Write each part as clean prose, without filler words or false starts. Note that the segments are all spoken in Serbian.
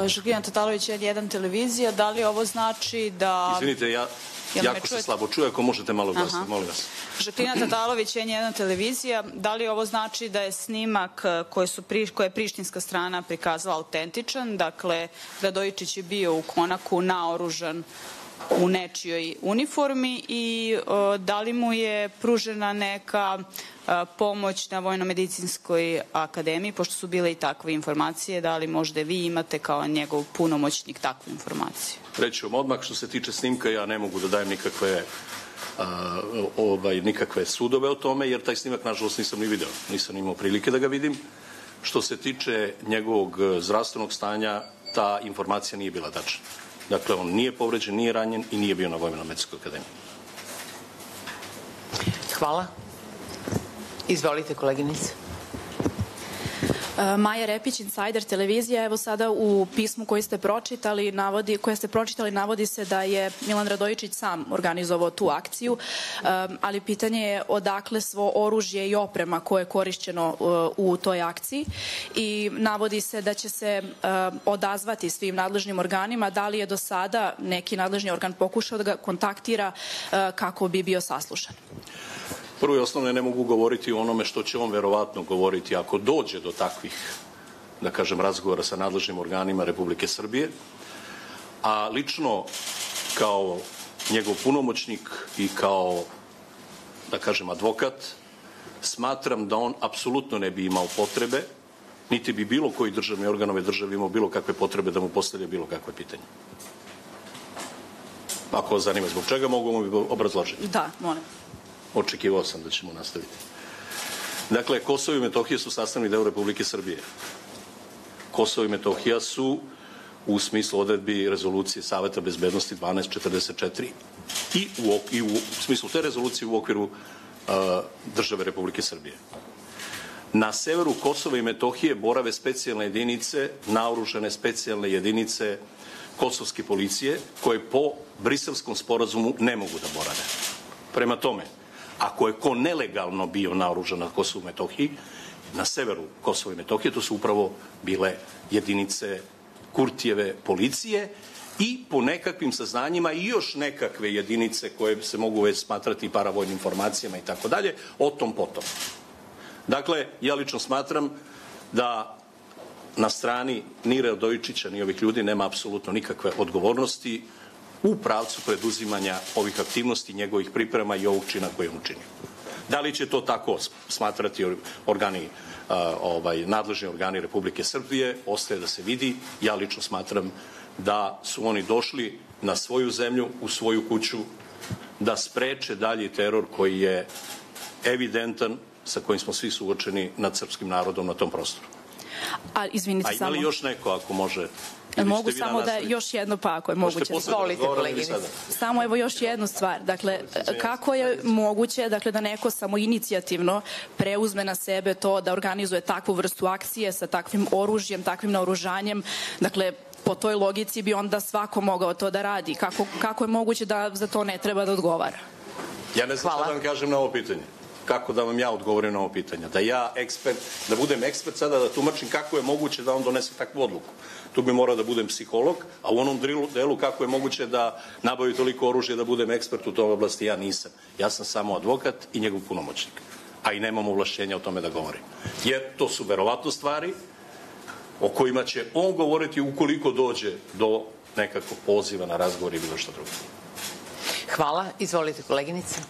Žaklina Tatalović, N1 televizija. Da li ovo znači da... Izvinite, jako se slabo čuje, ako možete malo glasiti, molim vas. Žaklina Tatalović, N1 televizija. Da li ovo znači da je snimak koje je prištinska strana prikazala autentičan? Dakle, Radojičić je bio u konaku naoružan u nečijoj uniformi i da li mu je pružena neka pomoć na Vojno-medicinskoj akademiji, pošto su bile i takve informacije, da li možda vi imate kao njegov punomoćnik takvu informaciju? Reći vam odmah, što se tiče snimka, ja ne mogu da dajem nikakve sudove o tome, jer taj snimak, nažalost, nisam ni video. Nisam imao prilike da ga vidim. Što se tiče njegovog zdravstvenog stanja, ta informacija nije bila tačna. Dakle, on nije povređen, nije ranjen i nije bio na Vojno-medicinskoj akademiji. Hvala. Izvolite, koleginice. Maja Repić, Insider televizija. Evo sada u pismu koje ste pročitali navodi se da je Milan Radojičić sam organizovao tu akciju, ali pitanje je odakle svo oružje i oprema koje je korišćeno u toj akciji i navodi se da će se odazvati svim nadležnim organima. Da li je do sada neki nadležni organ pokušao da ga kontaktira kako bi bio saslušan? Prvo i osnovno, ne mogu govoriti o onome što će on verovatno govoriti ako dođe do takvih, da kažem, razgovora sa nadležnim organima Republike Srbije, a lično kao njegov punomoćnik i kao, da kažem, advokat, smatram da on apsolutno ne bi imao potrebe, niti bi bilo koji državni organ ove države imao bilo kakve potrebe da mu postavlja bilo kakve pitanje. Ako vas zanima zbog čega, mogu mu obrazložiti. Da, molim. Očekivao sam da ćemo nastaviti. Dakle, Kosovo i Metohija su sastavni deo Republike Srbije. Kosovo i Metohija su u smislu odredbi rezolucije Saveta bezbednosti 1244 i u smislu te rezolucije u okviru države Republike Srbije. Na severu Kosova i Metohije borave specijalne jedinice, naoružane specijalne jedinice kosovske policije, koje po Briselskom sporazumu ne mogu da borave. Prema tome, ako je ko nelegalno bio naoružan na Kosovu i Metohiji, na severu Kosova i Metohije, to su upravo bile jedinice Kurtijeve policije i po nekakvim saznanjima i još nekakve jedinice koje se mogu već smatrati paravojnim formacijama i tako dalje, o tom potom. Dakle, ja lično smatram da na strani ni Radojičića, ni ovih ljudi nema apsolutno nikakve odgovornosti u pravcu preduzimanja ovih aktivnosti, njegovih priprema i ovog čina koje on učinio. Da li će to tako smatrati nadležni organi Republike Srbije, ostaje da se vidi. Ja lično smatram da su oni došli na svoju zemlju, u svoju kuću, da spreče dalji teror koji je evidentan, sa kojim smo svi suočeni nad srpskim narodom na tom prostoru. A ima li još neko, ako može? Mogu samo da još jedno, pa ako je moguće. Izvolite, koleginice. Samo evo još jednu stvar. Dakle, kako je moguće da neko samoinicijativno preuzme na sebe to da organizuje takvu vrstu akcije sa takvim oružjem, takvim naoružanjem? Dakle, po toj logici bi onda svako mogao to da radi. Kako je moguće da za to ne treba da odgovara? Ja ne znam šta da vam kažem na ovo pitanje. Kako da vam ja odgovorim na ovo pitanje? Da budem ekspert sada da tumačim kako je moguće da on donese takvu odluku. Tu bi morao da budem psiholog, a u onom delu kako je moguće da nabavi toliko oružja da budem ekspert u toj oblasti, ja nisam. Ja sam samo advokat i njegov punomoćnik. A i nemam ovlašćenja o tome da govorim. Jer to su verovatno stvari o kojima će on govoriti ukoliko dođe do nekakvog poziva na razgovor i bilo što drugo. Hvala. Izvolite, koleginice.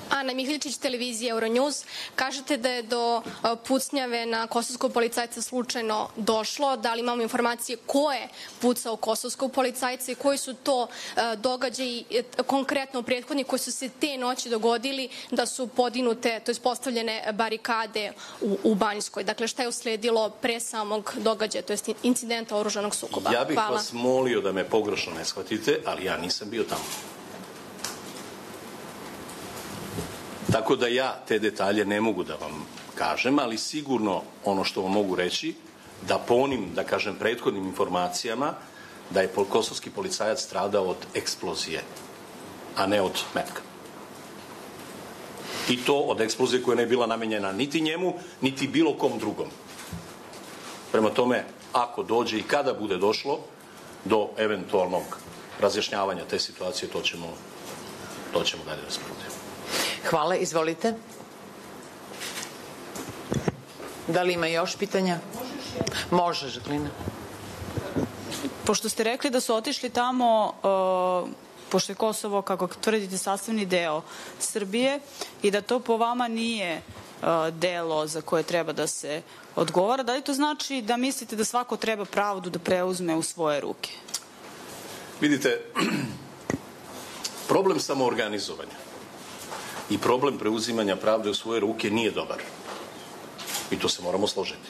Ana Mihličić, televizija Euronews. Kažete da je do pucnjave na kosovskog policajca slučajno došlo. Da li imamo informacije ko je pucao kosovskog policajca i koji su to događaji, konkretno prethodni, koji su se te noći dogodili da su podignute, to je postavljene barikade u Banjskoj? Dakle, šta je usledilo pre samog događaja, to je incidenta oružanog sukoba? Ja bih vas molio da me pogrešno ne shvatite, ali ja nisam bio tamo. Tako da ja te detalje ne mogu da vam kažem, ali sigurno ono što vam mogu reći, da po onim, da kažem, prethodnim informacijama, da je kosovski policajac stradao od eksplozije, a ne od metka. I to od eksplozije koja ne je bila namenjena niti njemu, niti bilo kom drugom. Prema tome, ako dođe i kada bude došlo do eventualnog razjašnjavanja te situacije, to ćemo dalje raspravljati. Hvala, izvolite. Da li ima još pitanja? Može, Žaklina. Pošto ste rekli da su otišli tamo, pošto je Kosovo, kako tvrdite, sastavni deo Srbije i da to po vama nije delo za koje treba da se odgovara, da li to znači da mislite da svako treba pravdu da preuzme u svoje ruke? Vidite, problem samoorganizovanja i problem preuzimanja pravde u svoje ruke nije dobar. I to se moramo složiti.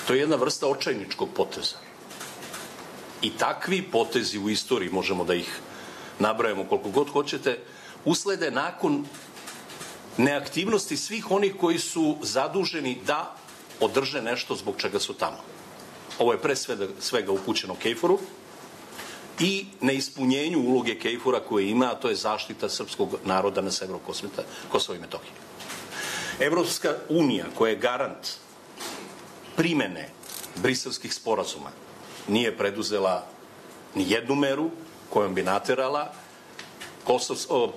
To je jedna vrsta očajničkog poteza. I takvi potezi u istoriji, možemo da ih nabrajamo koliko god hoćete, uslede nakon neaktivnosti svih onih koji su zaduženi da održe nešto zbog čega su tamo. Ovo je pre svega upućeno KFOR-u i neispunjenju uloge KFOR-a koje ima, a to je zaštita srpskog naroda na severu Kosova i Metohije. Evropska unija, koja je garant primene briselskih sporazuma, nije preduzela ni jednu meru kojom bi naterala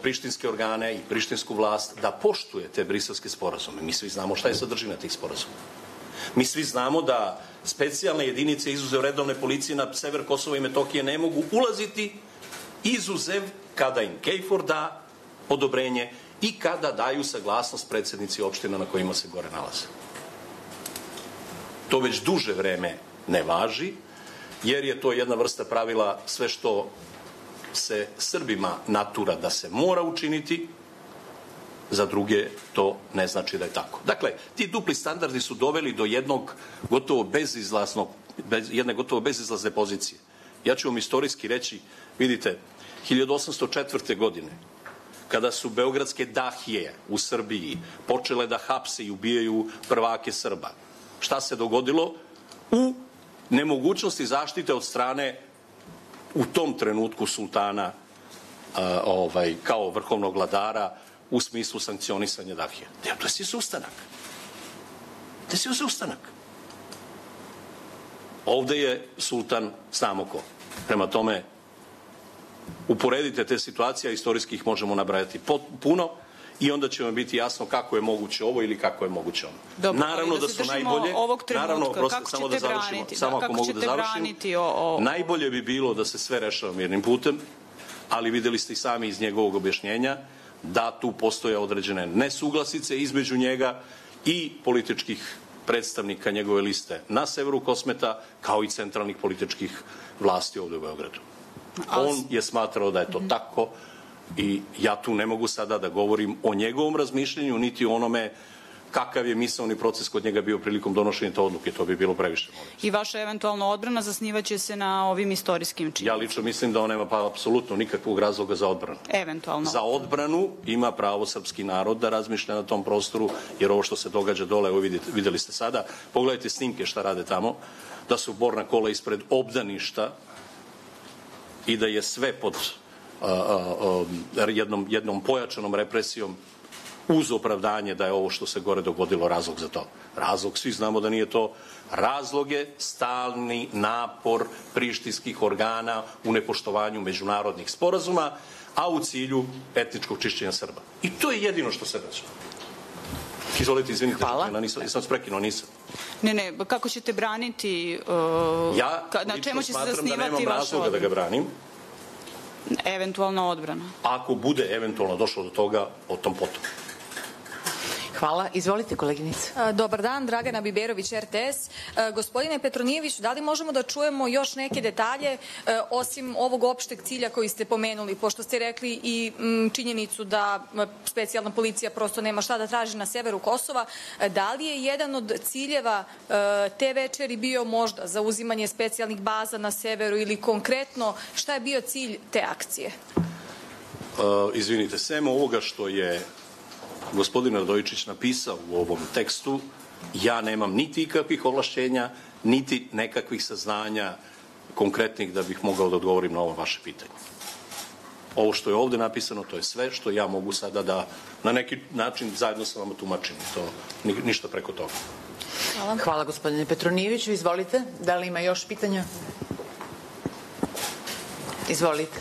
prištinske organe i prištinsku vlast da poštuje te briselske sporazume. Mi svi znamo šta je sadržina tih sporazuma. Mi svi znamo da specijalne jedinice, izuzev redovne policije na sever Kosova i Metohije, ne mogu ulaziti izuzev kada im KFOR da odobrenje i kada daju saglasnost predsednici opština na kojima se gore nalaze. To već duže vreme ne važi, jer je to jedna vrsta pravila, sve što se Srbima natura da se mora učiniti, za druge to ne znači da je tako. Dakle, ti dupli standardi su doveli do jednog jedne gotovo bezizlazne pozicije. Ja ću vam istorijski reći, vidite, 1804. godine, kada su beogradske dahije u Srbiji počele da hapse i ubijaju prvake Srba, šta se dogodilo? U nemogućnosti zaštite od strane u tom trenutku sultana kao vrhovnog vladara u smislu sankcionisanja dahija. Desio se ustanak. Desio se ustanak. Ovde je sultan samo ko. Prema tome, uporedite te situacije, a istorijski ih možemo nabrajati puno i onda će vam biti jasno kako je moguće ovo ili kako je moguće ono. Dobro, naravno da su najbolje, najbolje bi bilo da se sve rešava mirnim putem, ali videli ste i sami iz njegovog objašnjenja da tu postoje određene nesuglasice između njega i političkih predstavnika njegove liste na severu Kosmeta, kao i centralnih političkih vlasti ovde u Beogradu. On je smatrao da je to tako i ja tu ne mogu sada da govorim o njegovom razmišljenju, niti o onome kakav je misaoni proces kod njega bio prilikom donošenja te odluke. To bi bilo previše. I vaša eventualna odbrana zasnivaće se na ovim istorijskim činjenicama? Ja lično mislim da on nema apsolutno nikakvog razloga za odbranu. Eventualno. Za odbranu ima pravo srpski narod da razmišlja na tom prostoru, jer ovo što se događa dole, evo videli ste sada, pogledajte snimke šta rade tamo, da su borna kola ispred obdaništa i da je sve pod jednom pojačanom represijom uz opravdanje da je ovo što se gore dogodilo razlog za to. Razlog, svi znamo da nije to. Razlog je stalni napor prištinskih organa u nepoštovanju međunarodnih sporazuma, a u cilju etničkog čišćenja Srba. I to je jedino što se dešava. Izvolite, izvinite, nisam sprekinuo, nisam. Ne, kako ćete braniti, na čemu će se zasnivati vaša odbrana? Ja lično smatram da nemam razloga da ga branim. Eventualna odbrana. Ako bude eventualno došlo do toga, o tom potom. Hvala. Izvolite, koleginice. Dobar dan, Dragana Biberović, RTS. Gospodine Petronijeviću, da li možemo da čujemo još neke detalje osim ovog opšteg cilja koji ste pomenuli, pošto ste rekli i činjenicu da specijalna policija prosto nema šta da traži na severu Kosova. Da li je jedan od ciljeva te večeri bio možda zauzimanje specijalnih baza na severu ili konkretno šta je bio cilj te akcije? Izvinite, sem ovoga što je gospodin Radojičić napisao u ovom tekstu, ja nemam niti ikakvih ovlašćenja, niti nekakvih saznanja konkretnih da bih mogao da odgovorim na ovo vaše pitanje. Ovo što je ovde napisano, to je sve što ja mogu sada da na neki način zajedno sa vama tumačim. To ništa preko toga. Hvala. Hvala, gospodine Petronijeviću. Izvolite. Da li ima još pitanja? Izvolite.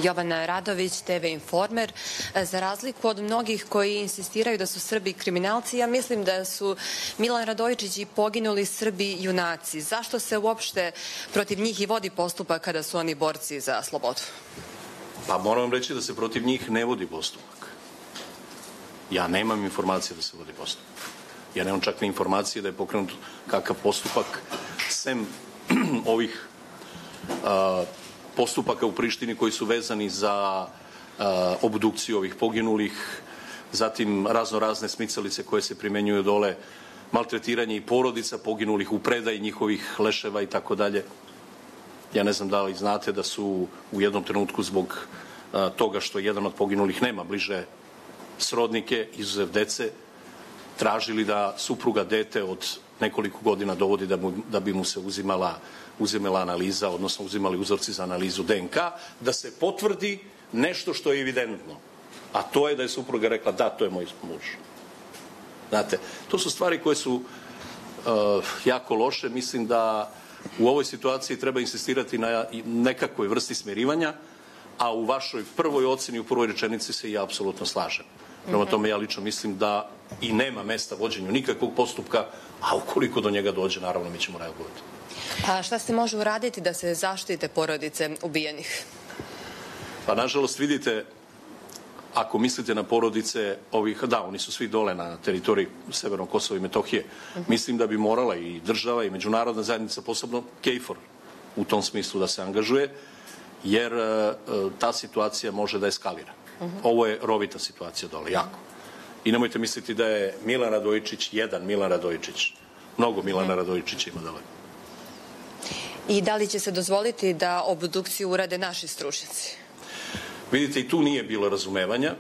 Jovana Radović, TV Informer. Za razliku od mnogih koji insistiraju da su Srbi kriminalci, ja mislim da su Milan Radojičić i poginuli Srbi junaci. Zašto se uopšte protiv njih i vodi postupak kada su oni borci za slobodu? Pa moram vam reći da se protiv njih ne vodi postupak. Ja nemam informacije da se vodi postupak. Ja nemam čak ni informacije da je pokrenut kakav postupak sem ovih postupaka u Prištini koji su vezani za obdukciju ovih poginulih, zatim razne smicalice koje se primenjuju dole, maltretiranje i porodica poginulih u predaji njihovih leševa i tako dalje. Ja ne znam da li znate da su u jednom trenutku zbog toga što jedan od poginulih nema bliže srodnike, izuzev dece, tražili da supruga dete od nekoliko godina dovodi da bi mu se uzimala analiza, odnosno uzimali uzorci za analizu DNK, da se potvrdi nešto što je evidentno. A to je da je supruga rekla da, to je moj muž. Znate, to su stvari koje su jako loše. Mislim da u ovoj situaciji treba insistirati na nekakvoj vrsti smirivanja, a u vašoj prvoj oceni, u prvoj rečenici se ja apsolutno slažem. Prema tome ja lično mislim da i nema mesta vođenju nikakvog postupka, a ukoliko do njega dođe, naravno mi ćemo reagovati. A šta se može uraditi da se zaštite porodice ubijenih? Pa nažalost vidite, ako mislite na porodice ovih, da, oni su svi dole na teritoriji Severnog Kosova i Metohije, mislim da bi morala i država i međunarodna zajednica, posebno KFOR, u tom smislu da se angažuje, jer ta situacija može da eskalira. Ovo je rovita situacija dole, jako. I nemojte misliti da je Milan Radojičić jedan Milan Radojičić. Mnogo Milana Radojičića ima dole. I da li će se dozvoliti da obdukciju urade naši stručnjaci? Vidite, i tu nije bilo razumevanja.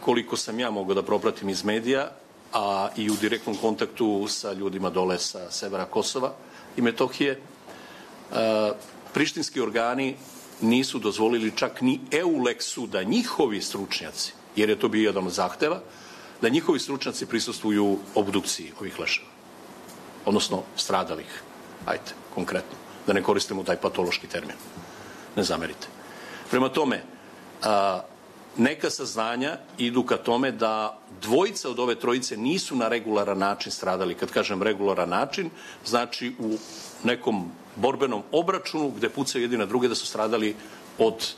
Koliko sam ja mogao da propratim iz medija, a i u direktnom kontaktu sa ljudima dole sa severa Kosova i Metohije, prištinski organi nisu dozvolili čak ni EULEX-u da njihovi stručnjaci, jer je to bio jedan od zahteva, da njihovi stručnjaci prisustvuju obdukciji ovih leševa. Odnosno stradalih. Ajde, konkretno. Da ne koristimo taj patološki termin. Ne zamerite. Prema tome, neka saznanja idu ka tome da dvojica od ove trojice nisu na regularan način stradali. Kad kažem regularan način, znači u nekom borbenom obračunu gde pucaju jedni na druge, da su stradali od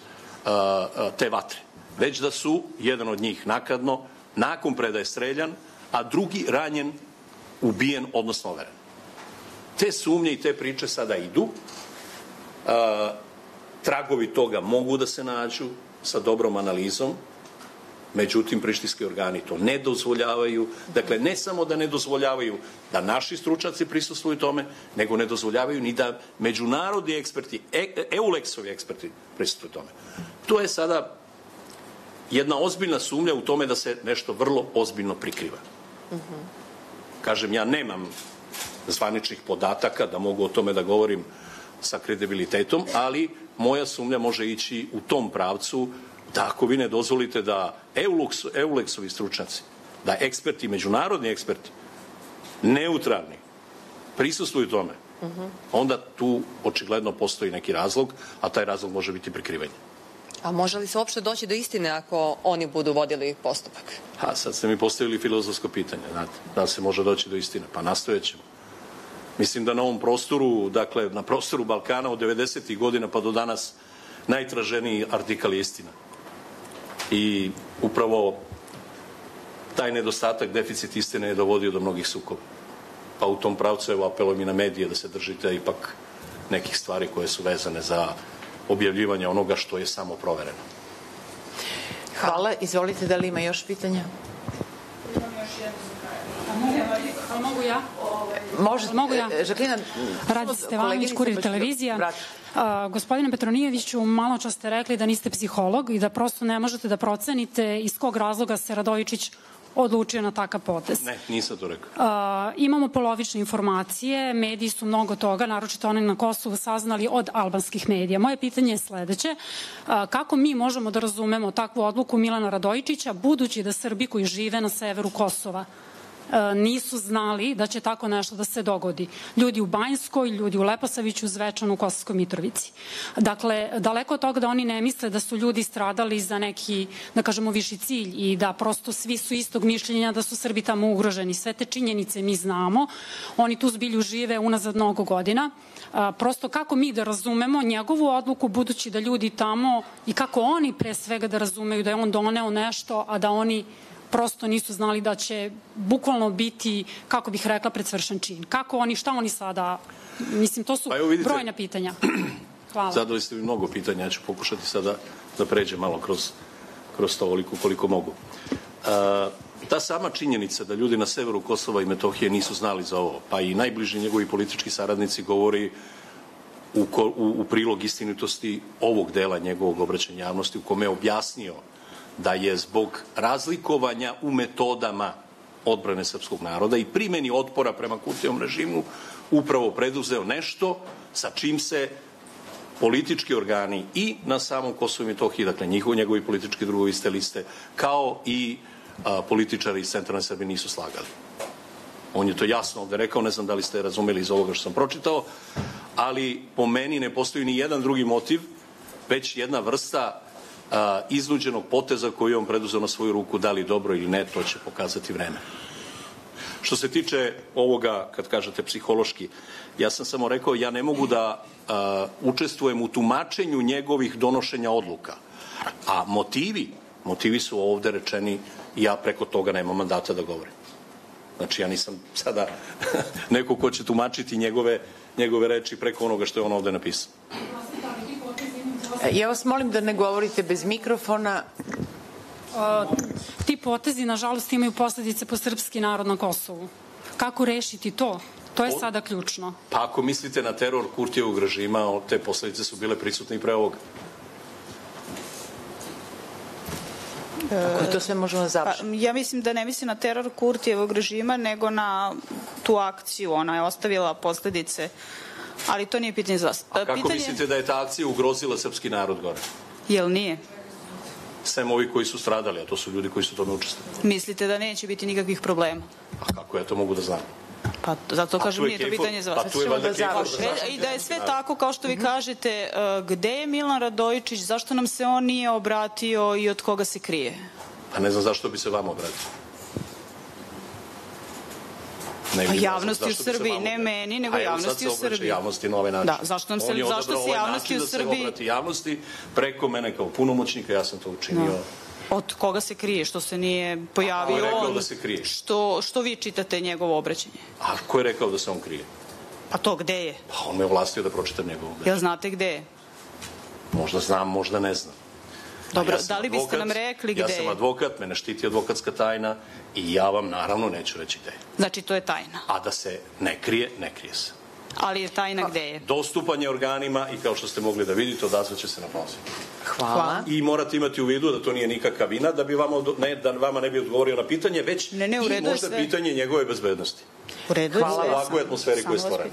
te vatre. Već da su jedan od njih nakadno, nakon predaje streljan, a drugi ranjen, ubijen, odnosno overen. Te sumnje i te priče sada idu. Tragovi toga mogu da se nađu sa dobrom analizom, međutim, prištinski organi to ne dozvoljavaju. Dakle, ne samo da ne dozvoljavaju da naši stručnjaci prisustvuju tome, nego ne dozvoljavaju ni da međunarodni eksperti, EULEX-ovi eksperti prisustvuju tome. To je sada jedna ozbiljna sumnja u tome da se nešto vrlo ozbiljno prikriva. Kažem, ja nemam zvaničnih podataka da mogu o tome da govorim sa kredibilitetom, ali moja sumnja može ići u tom pravcu da ako vi ne dozvolite da EULEX-ovi stručnjaci, da eksperti, međunarodni eksperti, neutralni, prisustvuju tome, onda tu očigledno postoji neki razlog, a taj razlog može biti prikrivanje. A može li se uopšte doći do istine ako oni budu vodili postupak? A sad ste mi postavili filozofsko pitanje, znate, da li se može doći do istine? Pa nastojat ćemo. Mislim da na ovom prostoru, dakle, na prostoru Balkana od 90. godina pa do danas najtraženiji artikal je istina. I upravo taj nedostatak, deficit istine je dovodio do mnogih sukoba. Pa u tom pravcu, evo, apelujem i na medije da se držite ipak nekih stvari koje su vezane za objavljivanje onoga što je samo provereno. Hvala. Izvolite, da li ima još pitanja? Imam još jedno za kraj. Mogu ja? Mogu ja? Žaklina, Radi Stevanović, Kurir televizija. Gospodine Petronijeviću, malo čas ste rekli da niste psiholog i da prosto ne možete da procenite iz kog razloga se Radojičić odlučio na takav potez. Ne, nisam to rekao. Imamo polovične informacije, mediji su mnogo toga, naročito oni na Kosovu, saznali od albanskih medija. Moje pitanje je sledeće. Kako mi možemo da razumemo takvu odluku Milana Radojičića, budući da Srbi koji žive na severu Kosova nisu znali da će tako nešto da se dogodi. Ljudi u Banjskoj, ljudi u Leposaviću, Zvečanu, Kosovskoj Mitrovici. Dakle, daleko od toga da oni ne misle da su ljudi stradali za neki, da kažemo, viši cilj i da prosto svi su istog mišljenja da su Srbi tamo ugroženi. Sve te činjenice mi znamo. Oni tu zbilju žive unazad mnogo godina. Prosto kako mi da razumemo njegovu odluku, budući da ljudi tamo i kako oni pre svega da razumeju da je on doneo nešto, a da oni prosto nisu znali da će bukvalno biti, kako bih rekla, pred svršen čin. Kako oni, šta oni sada, mislim, to su brojna pitanja. Hvala. Zadali ste mi mnogo pitanja, ja ću pokušati sada da pređem malo kroz to ovoliko koliko mogu. Ta sama činjenica da ljudi na severu Kosova i Metohije nisu znali za ovo, pa i najbliži njegovi politički saradnici, govori u prilog istinitosti ovog dela njegovog obraćanja javnosti u kome je objasnio da je zbog razlikovanja u metodama odbrane srpskog naroda i primjeni otpora prema Kurtijevom režimu upravo preduzeo nešto sa čim se politički organi i na samom Kosovu i Metohiji, dakle njegovi politički drugovi iz te liste, kao i političari iz centralne Srbije nisu slagali. On je to jasno ovde rekao, ne znam da li ste razumeli iz ovoga što sam pročitao, ali po meni ne postoji ni jedan drugi motiv, već jedna vrsta iznuđenog poteza koji je on preduzeo na svoju ruku, da li dobro ili ne, to će pokazati vreme. Što se tiče ovoga, kad kažete psihološki, ja sam samo rekao, ja ne mogu da učestvujem u tumačenju njegovih donošenja odluka, a motivi su ovde rečeni i ja preko toga nemam mandata da govorim. Znači, ja nisam sada neko ko će tumačiti njegove reči preko onoga što je on ovde napisao. Ja vas molim da ne govorite bez mikrofona. Ti potezi, nažalost, imaju posledice po srpski narod na Kosovu. Kako rešiti to? To je sada ključno. Pa ako mislite na teror Kurtijevog režima, te posledice su bile prisutne i pre ovoga. Ako to sve možemo da završiti. Ja mislim da ne mislim na teror Kurtijevog režima, nego na tu akciju. Ona je ostavila posledice, ali to nije pitanje za vas. A kako mislite da je ta akcija ugrozila srpski narod gore? Jel nije? Sem ovi koji su stradali, a to su ljudi koji su tome učestvovali. Mislite da neće biti nikakvih problema? A kako ja to mogu da znam? Pa zato kažem, nije to pitanje za vas. Pa tu je valjda Kejfor. I da je sve tako kao što vi kažete, gde je Milan Radojičić, zašto nam se on nije obratio i od koga se krije? Pa ne znam zašto bi se vama obratio. Pa javnosti u Srbiji, ne meni, nego javnosti u Srbiji. A evo sad se obraća javnosti na ovaj način. Da, zašto se javnosti u Srbiji... On je odabrao ovaj način da se obrati javnosti preko mene kao punomoćnika, ja sam to učinio. Od koga se krije, što se nije pojavio on? Ko je rekao da se krije? Što vi čitate njegovo obraćanje? A ko je rekao da se on krije? Pa to gde je? Pa on me ovlastio da pročitam njegovo obraćanje. Jel znate gde je? Možda znam, možda ne znam. Dobro, da li biste nam rekli gde je? Ja sam advokat, mene štiti advokatska tajna i ja vam naravno neću reći gde je. Znači to je tajna? A da se ne krije, ne krije se. Ali je tajna gde je? Dostupan je organima i kao što ste mogli da vidite, odazvaće se na poziv. Hvala. I morate imati u vidu da to nije nikakav inat, da vama ne bi odgovorio na pitanje, već i možda pitanje njegove bezbednosti. U redu je sve. U ovakvoj atmosferi koja je stvorena.